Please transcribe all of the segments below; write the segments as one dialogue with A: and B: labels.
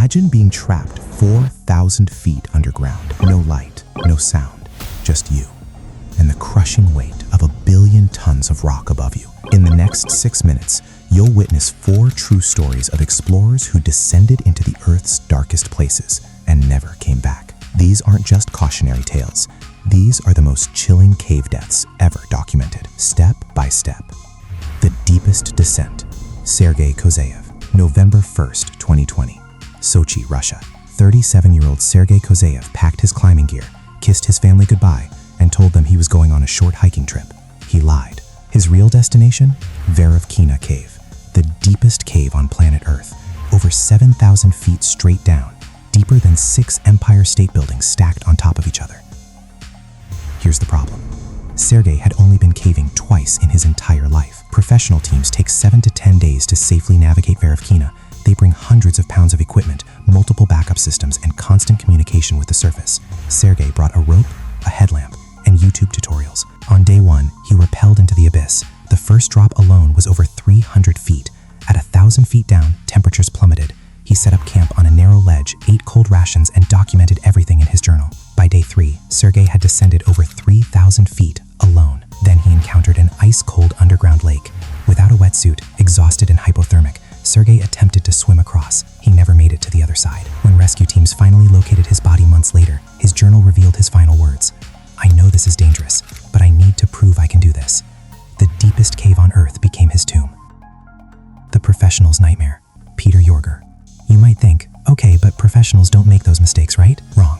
A: Imagine being trapped 4,000 feet underground. No light, no sound, just you. And the crushing weight of 1 billion tons of rock above you. In the next 6 minutes, you'll witness 4 true stories of explorers who descended into the Earth's darkest places and never came back. These aren't just cautionary tales. These are the most chilling cave deaths ever documented, step by step. The deepest descent. Sergei Kozeyev, November 1st, 2020. Sochi, Russia. 37-year-old Sergei Kozeyev packed his climbing gear, kissed his family goodbye, and told them he was going on a short hiking trip. He lied. His real destination? Verovkina Cave, the deepest cave on planet Earth, over 7,000 feet straight down, deeper than 6 Empire State Buildings stacked on top of each other. Here's the problem. Sergei had only been caving twice in his entire life. Professional teams take 7 to 10 days to safely navigate Verovkina. They bring hundreds of pounds of equipment, multiple backup systems, and constant communication with the surface. Sergei brought a rope, a headlamp, and YouTube tutorials. On day 1, he rappelled into the abyss. The first drop alone was over 300 feet. At 1,000 feet down, temperatures plummeted. He set up camp on a narrow ledge, ate cold rations, and documented everything in his journal. By day 3, Sergei had descended over 3,000 feet alone. Then he encountered an ice-cold underground lake. Without a wetsuit, exhausted and hypothermic, Sergei attempted to swim across. He never made it to the other side. When rescue teams finally located his body months later, his journal revealed his final words. "I know this is dangerous, but I need to prove I can do this." The deepest cave on Earth became his tomb. The professional's nightmare. Peter Jorger. You might think, okay, but professionals don't make those mistakes, right? Wrong.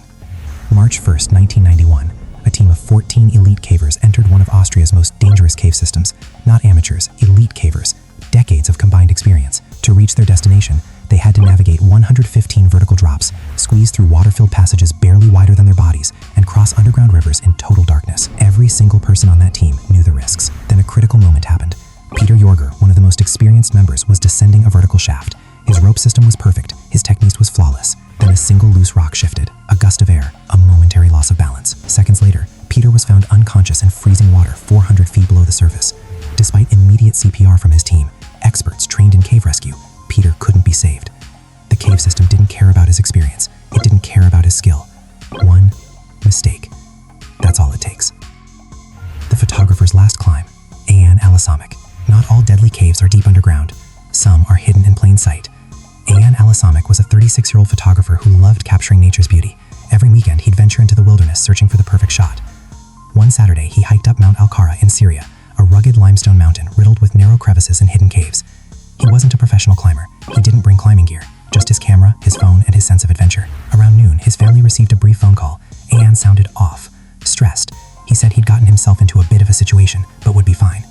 A: March 1st, 1991, a team of 14 elite cavers entered one of Austria's most dangerous cave systems. Not amateurs, elite cavers. Decades of combined experience. To reach their destination, they had to navigate 115 vertical drops, squeeze through water-filled passages barely wider than their bodies, and cross underground rivers in total darkness. Every single person on that team knew the risks. Then a critical moment happened. Peter Jorger, one of the most experienced members, was descending a vertical shaft. His rope system was perfect. His technique was flawless. Then a single loose rock shifted. A gust of air, a momentary loss of balance. Seconds later, Peter was found unconscious in freezing water 400 feet below the surface. Despite immediate CPR from his team, experts trained in cave rescue, Peter couldn't be saved. The cave system didn't care about his experience. It didn't care about his skill. One mistake. That's all it takes. The photographer's last climb. Ayan Alasamik. Not all deadly caves are deep underground. Some are hidden in plain sight. Ayan Alasamik was a 36-year-old photographer who loved capturing nature's beauty. Every weekend, he'd venture into the wilderness searching for the perfect shot. One Saturday, he hiked up Mount Al-Kara in Syria, a rugged limestone mountain riddled with narrow crevices and hidden caves. He wasn't a professional climber. He didn't bring climbing gear, just his camera, his phone, and his sense of adventure. Around noon, his family received a brief phone call. Ayan sounded off, stressed. He said he'd gotten himself into a bit of a situation, but would be fine.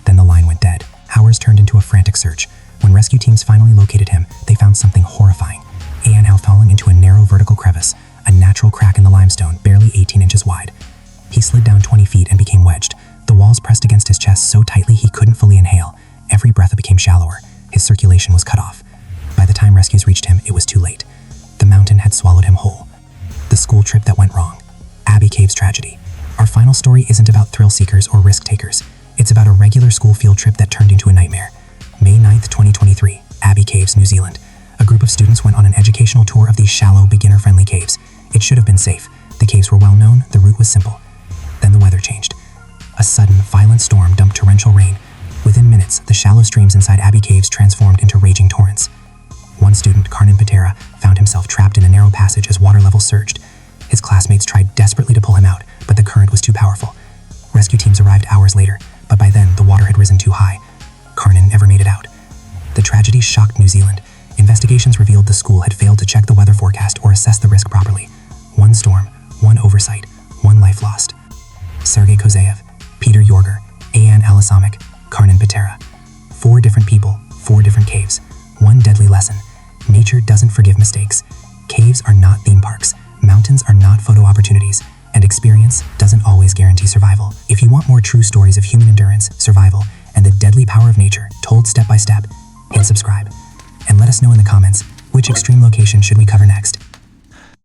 A: Then the line went dead. Hours turned into a frantic search. When rescue teams finally located him, they found something horrifying. Ayan had fallen into a narrow vertical crevice, a natural crack in the limestone, barely 18 inches wide. He slid down 20 feet and became wedged. The walls pressed against his chest so tightly he couldn't fully inhale. Every breath became shallower. His circulation was cut off. By the time rescues reached him, it was too late. The mountain had swallowed him whole. The school trip that went wrong. Abbey Cave's tragedy. Our final story isn't about thrill seekers or risk takers. It's about a regular school field trip that turned into a nightmare. May 9th, 2023, Abbey Caves, New Zealand. A group of students went on an educational tour of these shallow, beginner-friendly caves. It should have been safe. The caves were well known, the route was simple. Then the weather changed. A sudden, violent storm dumped torrential rain. Within minutes, the shallow streams inside Abbey Caves transformed into raging torrents. One student, Patera, found himself trapped in a narrow passage as water levels surged. His classmates tried desperately to pull him out, but the current was too powerful. Rescue teams arrived hours later, but by then the water had risen too high. Karnan never made it out. The tragedy shocked New Zealand. Investigations revealed the school had failed to check the weather forecast or assess the risk properly. One storm, one oversight, one life lost. Sergei Kozeyev, Peter Jorger, Ayan Alasamik, Karnan Patera. 4 different people, 4 different caves. One deadly lesson. Nature doesn't forgive mistakes. Caves are not theme parks. Mountains are not photo opportunities. And experience doesn't always guarantee survival. If you want more true stories of human endurance, survival, and the deadly power of nature told step by step, hit subscribe. And let us know in the comments, which extreme location should we cover next?